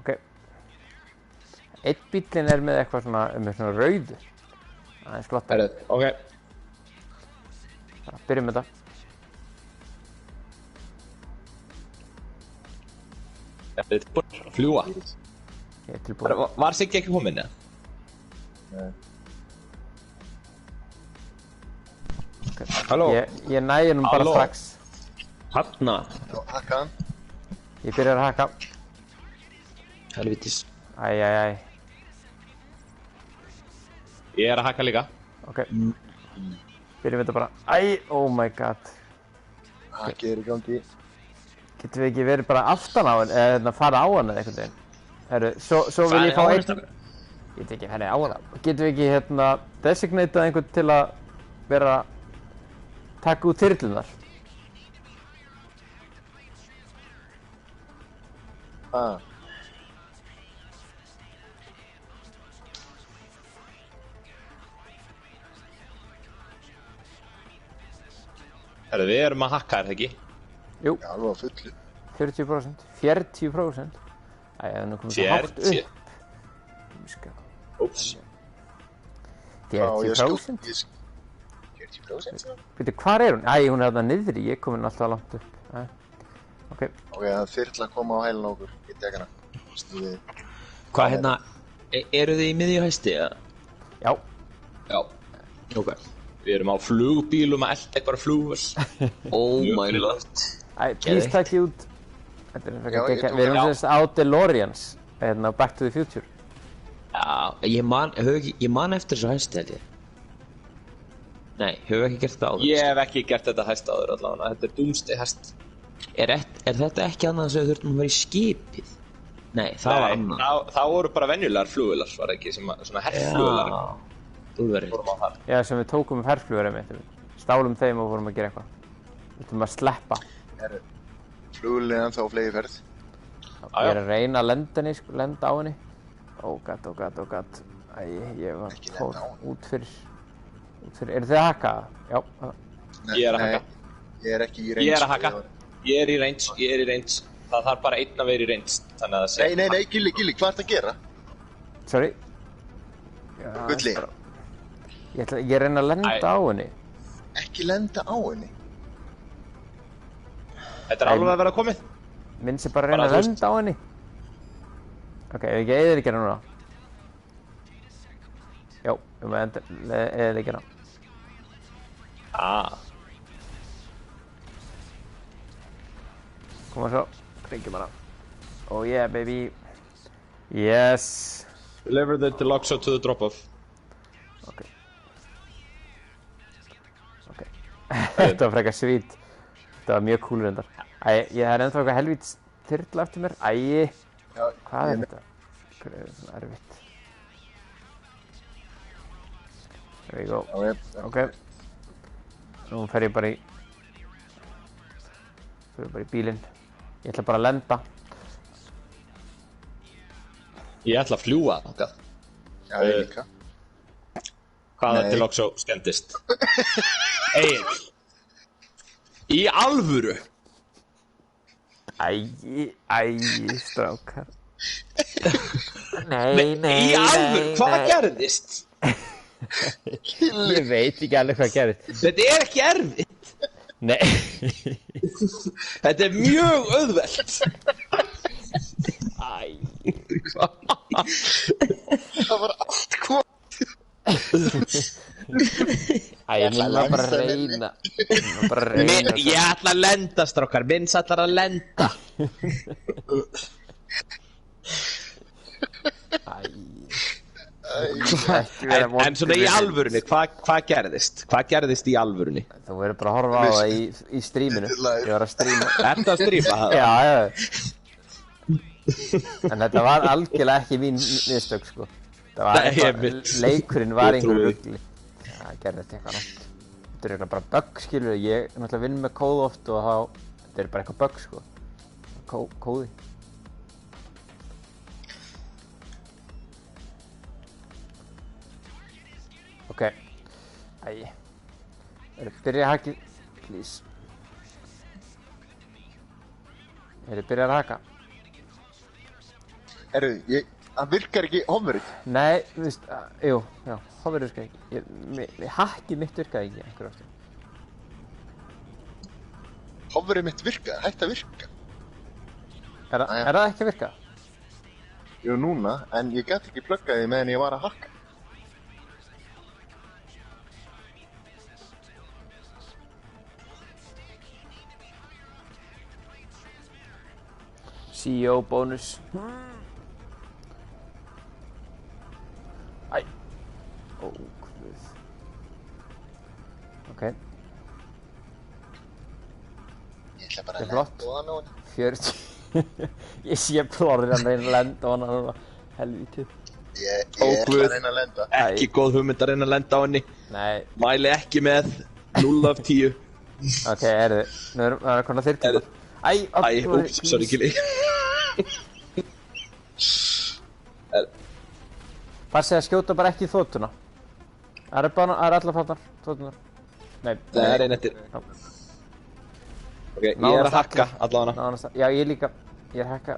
Ok. Einn bíllinn með eitthvað með svona rauðu. Aðeins flotta. Ok. Byrjum með þetta. Þetta er tilbúin að fljúa. Ég tilbúin. Var Siggi ekki kominn, eða? Nei. Okay. Halló? Ég næði bara Halló? strax. Hanna. Já, hakkaðan. Ég byrjar að haka. Helvítis. Æ. Ég að haka líka. Ok. Byrjum þetta bara. Æ, oh my god. Hakkið í gangi. Getum við ekki verið bara aftan á hann, eða fara á hann eða einhvern veginn? Herru, svo vil ég fá einn... Ég veit ekki, henni á hann. Getum við ekki, designatað einhvern til að vera... taka út þyrlunar? Herru, við erum að hakka, er það ekki? Jú. Já, alveg á fullu. 40%. 40%. Æ, það nú komið svo hátt upp. Úps. 40%? 40%? Veitu, hvar er hún? Æ, hún er þarna niðri, ég kom henni alltaf langt upp. Ok. Ok, það þyrla að koma á hælun á okkur. Ég tek hana. Snúðið. Hvað eru þið í miðjuhæsti, eða? Já. Já. Ok. Við erum á flugbílum að elda eitthvað flugvél. Oh my god. Æ, please takk út. Þetta er Já, ekki, við erum semst á DeLoreans, Back to the Future. Já, ég man eftir þessu hæsti, held ég. Nei, höfum ekki gert þetta áður. Ég hef ekki gert þetta hæst áður allavega, þetta er Doomsday hæst. Er þetta ekki annað sem við þurftum að vera í skipið? Nei, það var annað. Það voru bara venjulegar flugvélar, var ekki, svona herflugvélar. Já, þú verður. Já, sem við tókum herflugur einmitt. Stálum þeim og vorum að gera eitthvað. Við þurfum að sleppa. Flugulinn ennþá á flegi ferð. Ég er að reyna að lenda á henni. Oh god. Æ, ég var út fyrir. Eru þið að haka? Já. Ég er að haka. Ég er ekki í range. Ég er að haka. Ég er í range. Það þarf bara einn að vera í range. Þannig að það sé. Nei, Gilli, hvað ert að gera? Sorry. Gulli. Ég reyna að lenda á henni. Ekki lenda á henni. Þetta er alveg að vera komið. Minn sé bara að reyna að lenda á henni. Ok, ef ekki eyðileggja hana núna. Jó, við erum að eyðileggja hana. Koma svo, kringjum hana. Oh yeah, baby. Yes. Deliver the Deluxo to the drop-off. Ok. Þetta var frekar svít. Þetta var mjög cool reyndar. Æ, ég er ennþá eitthvað helvíts þyrla eftir mér. Æ, hvað er þetta? Hvað er þetta svona erfitt? There we go. Ok. Nú fer ég bara í bílinn. Ég ætla bara að lenda. Ég ætla að fljúa þangað. Já, ég líka. Hvaða Deluxo skemmtist? Egill. Í alvöru? Æ, strákar. Nei. Í alvöru? Hvað gerðist? Ég veit ekki alveg hvað gerðist. Þetta er ekki erfitt. Nei. Þetta er mjög auðvelt. Æ. Það var allt komið. Æ, ég mun bara að reyna. Ég ætla að lenda, strákar. Minns ætlar að lenda. En svona í alvörunni, hvað gerðist? Hvað gerðist í alvörunni? Þú verður bara að horfa á það í stríminu. Ég var að stríma. Ertu að stríma það? Já. En þetta var algjörlega ekki mín mistök, sko. Leikurinn var einhver rugli. Það gerðist eitthvað rátt. Þetta er eitthvað bara bug, skilur. Ég náttúrulega vinn með kóð oft og þá... Þetta er bara eitthvað bug, sko. Kóði. Ok. Byrja að haki, please. Byrja að haka. Það virkar ekki hoverið. Nei, þú veist, jú, já, hoverið virkar ekki. Hackið mitt virkaði ekki, einhverju aftur. Hoverið mitt virkaði, hætti að virka. Er það ekki að virka? Jú, núna, en ég gæti ekki pluggað því meðan ég var að hakka. CEO bónus. Æ. Ó, guð. Ok. Ég ætla bara Þetta er að flott. lenda ofan á henni. 40. Ég sé plorðir að reyna að lenda á hana núna. Helvítið. Ég ætla að reyna að lenda. Ekki góð hugmynd að reyna að lenda á henni. Nei. Mæli ekki með 0 af 10. Ok, nú erum við konar þyrkjum. Úps, sorry Gilly. Passið að skjóta bara ekki í þóttuna. Það eru allar farnar, þóttunar. Nei. Það er einn eftir. Ok, ég er að hakka allavega. Já, ég líka. Ég er að hakka.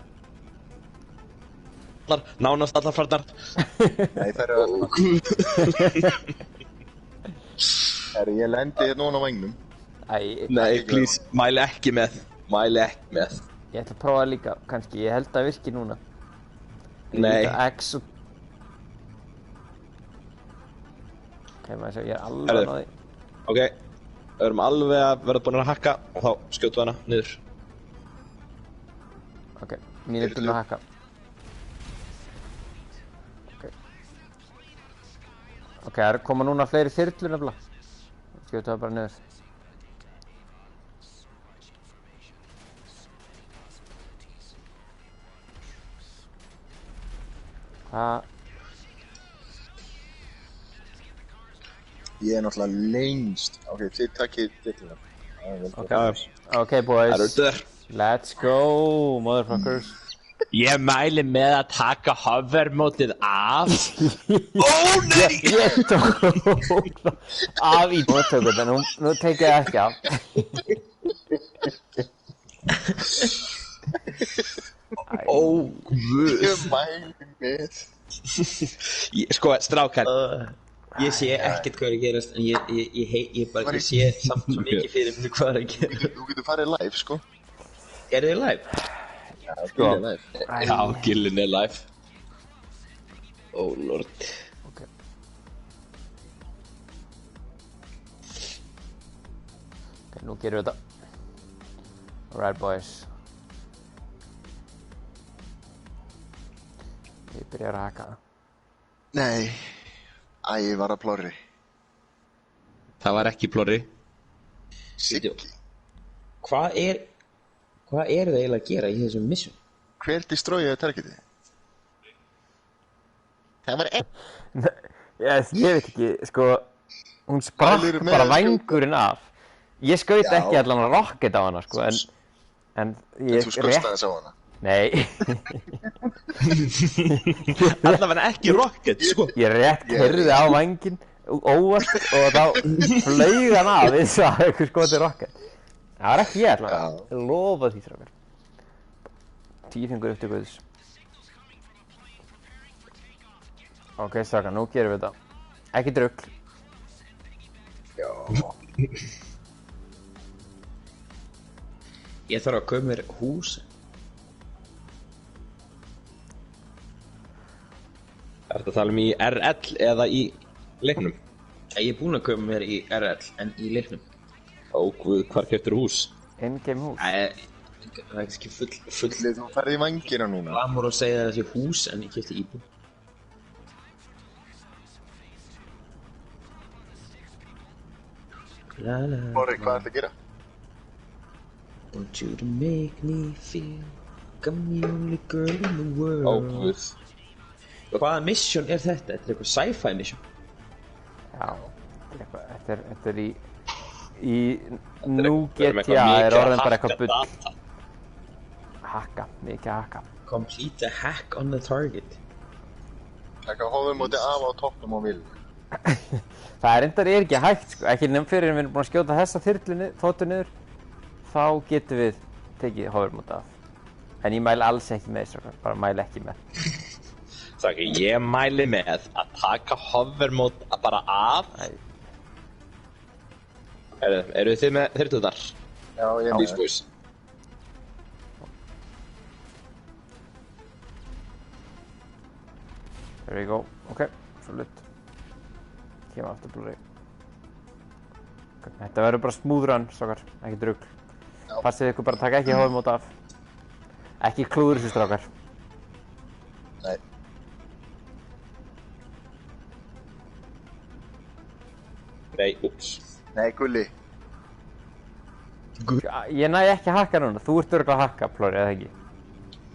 Nánast allar farnar. Nei, það eru allar. Ég lendi hérna ofan á vægnum. Nei, please, mæli ekki með. Mæli ekki með. Ég ætla að prófa það líka, kannski. Ég held að virki núna. Nei. X og... Ok, maður sjá, ég er alveg að ná því. Ok, við erum alveg að verða búin að hakka og þá skjótu hana niður. Ok, mín er búin að hakka. Ok, það koma núna fleiri þyrlur nefnilega. Skjótu það bara niður. Hvað? Ég er náttúrulega lengst. Ok, þið takkið þyrluna. Ok, boys. Það eru dör. Let's go, motherfuckers. Ég mæli með að taka hovermótið af. Ó, nei! Ég tók það af í móttökuna, nú tek ég ekki af. Ó, guð. Ég mæli með. Sko, strákar. Ég sé ekkert hvað er að gerast, en ég sé samt svo mikið fyrir mig hvað er að gera. Þú getur farið live, sko. Er þið live? Já, Gilli er live. Já, Gillin er live. Oh lord. Ok. Ok, nú gerum við þetta. Alright, boys. Ég byrjar að haka það. Nei. Ég var að plorri. Það var ekki plorri. Siggi. Hvað er það eiginlega að gera í þessum mission? Hver destroyaði targetið? Það var Ég veit ekki, sko, hún sprakk bara vængurinn af. Ég skaut ekki allan að rocket á hana, sko, en ég... Þú skaust aðeins á hana? Nei. Allavega ekki rocket, sko. Ég rétt heyrði á vænginn, óvart, og þá flaug hann af eins og eitthvað skotið rocket. Það var ekki ég allavega, ég lofa því þrjá mér. 10 fingur upp til guðs. Ok, strákar, nú gerum við þetta. Ekki drugl. Já. Ég þarf að kaupa mér hús. Ertu að tala í RL eða í leiknum? Ég er búinn að kaupa mér í RL en í leiknum. Ó, guð, hvar keyptir hús? In-game hús. Það er ekki full... Þú ferði í vængina núna. Glamur að segja þessi hús en ég keypti íbúð. Borri, hvað ertu að gera? Want you to make me feel like I'm the only girl in the world. Ó, guð. Hvaða mission er þetta? Þetta er eitthvað sci-fi mission. Já, þetta er í nú GTA er orðin bara eitthvað bull. Hakka, mikið hakka. Complete a hack on the target. Taka hovermótið af á toppnum á vilja. Það reyndar er ekki hægt, sko. Ekki nefn fyrir við erum búin að skjóta þessa þyrlu þóttu niður. Þá getum við tekið hovermótið af. En ég mæli alls ekki með þessu, bara mæli ekki með. Strákar, ég mæli með að taka hover mode bara af. Eru þið með þyrlunar? Já, ég er með það. There we go. Ok, svolít. Kemur aftur Blu-ray. Þetta verður bara smooth run, strákar, ekki drugl. Passið ykkur bara að taka ekki hover mode af. Ekki klúður þessu, strákar. Nei. Nei, úps. Nei, Gulli. Ég næ ekki að hakka núna. Þú ert örugglega að hakka, Plóri, eða ekki?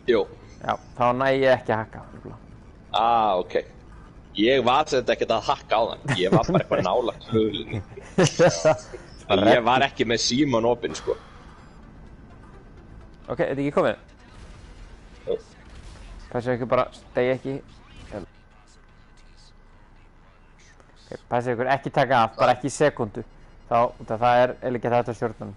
Jú. Já, þá næ ég ekki að hakka, örugglega. Ok. Ég var þetta ekkert að hakka á þann. Ég var bara eitthvað nálægt höflinni. Ég var ekki með síman opinn, sko. Ok, er þetta ekki komið? Jú. Passið ykkur bara, stegi ekki. Ok, passið ykkur ekki taka af, bara ekki í sekúndu. Það er ekki þetta stjórnum.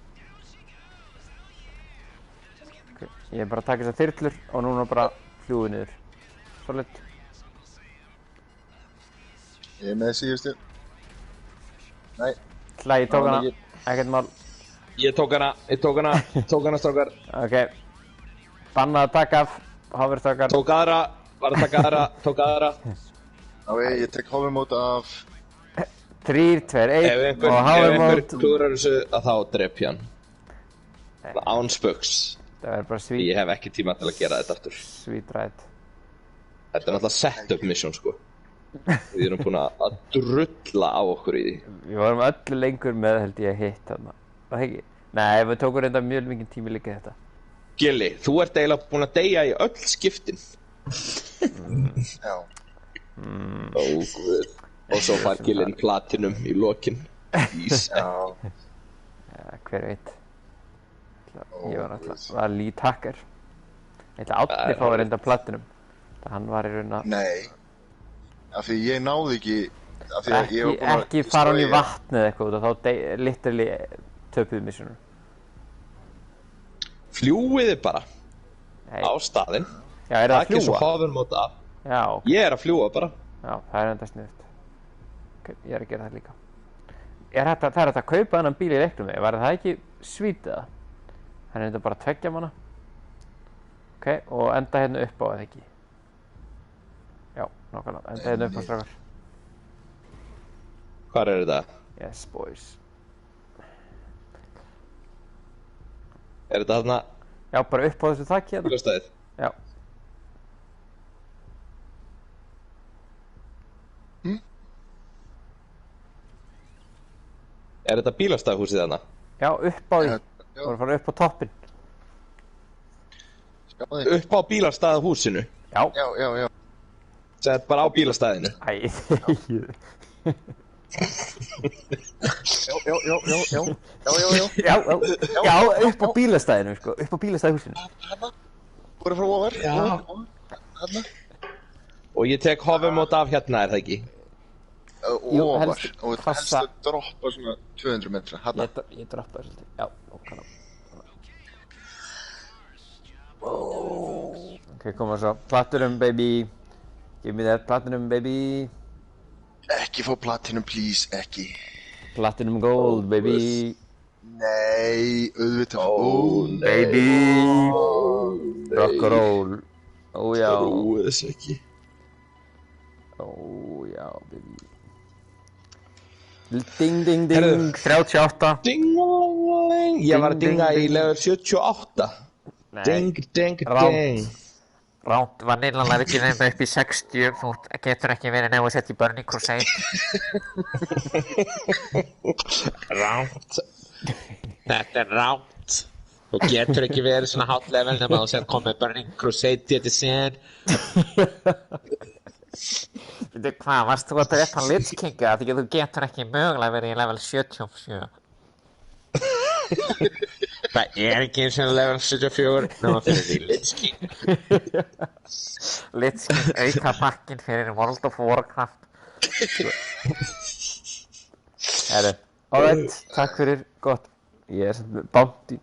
Ok, ég er bara að taka þessar þyrlur og núna bara fljúið niður. Svolít. Ég er með síðustu. Nei. Ég tók hana, ekkert mál. Ég tók hana strákar. Ok. Bannað að taka af, hover strákar. Tók aðra, var að taka aðra, tók aðra. Ok, ég tek hover mode af. 3, 2, 1 og hover mode. Ef einhver klúrar þessu að þá drep ég hann. Án spöks. Það verður bara sweet. Ég hef ekki tíma til að gera þetta aftur. Sweet ride. Þetta er náttúrulega setup mission, sko. Við erum búin að drulla á okkur í því. Við vorum öllu lengur með held ég hitt þarna. Það ekki? Nei, við tókum reynda mjög mikið tími líka í þetta. Gilli, þú ert eiginlega búin að deyja í öll skiptin. Já. Ó, guð. Og svo fær Gillin platinum í lokin. Já. Hver veit. Ég var náttúrulega lead hacker. Ég ætla Árni fái reynda platinum. Það hann var í raun að... Nei. Af því ég náði ekki... Af því að ég var búin að... Ekki fara hann í vatn eða eitthvað og þá literally töpuðu missionum. Fljúiði bara á staðinn. Já, er það að fljúa? Takk svo hover mode af. Já, ok. Ég er að fljúa bara. Já, það er enda sniðugt. Ok, ég er að gera það líka. Það er hægt að kaupa þennan bíl í leiknum þegar. Var það ekki sweet eða? Það er enda bara 2 manna. Ok, og enda hérna upp á eða ekki. Já, nákvæmlega. Enda hérna upp á strákar. Hvar er þetta? Yes, boys. Er þetta þarna? Já, bara upp á þessu þakki hérna. Bílastæðið? Já. Er þetta bílastæðhúsið þarna? Já, upp á því. Þú voru að fara upp á toppinn. Upp á bílastæðhúsinu? Já. Já. Sett bara á bílastæðinu? Æ, þegið. Já, upp á bílastæðinu, sko. Upp á bílastæðhúsinu. Hanna? Voru frá ofar? Já. Hanna? Og ég tek hover mode af hérna, er það ekki? Ofar. Og helst að droppa svona 200 metra. Hanna? Ég droppa það svolítið. Já, okkar. Ok, koma svo. Platinum, baby. Give me that platinum, baby. Ekki fá platinum, please, ekki. Platinum gold, baby. Nei, auðvitað. Baby. Rock'n'roll. Já. Trúið þess ekki. Já, baby. Ding, ding, ding. 38. Ding-a-ling-a-ling. Ég var að dinga í level 78. Ding, ding, ding. Ránt var nýlanlega ekki nefnir upp í 60, þú getur ekki verið nefn að setja í Burning Crusade. Ránt. Þetta er ránt. Þú getur ekki verið svona hátt level nema þú sér komið Burning Crusade til sen. Veitu hvað, varst þú að drepa Lich Kinga því að þú getur ekki mögulega verið í level 77? Það er ekki eins og level 74 nema fyrir því Lich King. Lich King auka pakkin fyrir World of Warcraft. Alright, takk fyrir, gott. Ég er sem bounty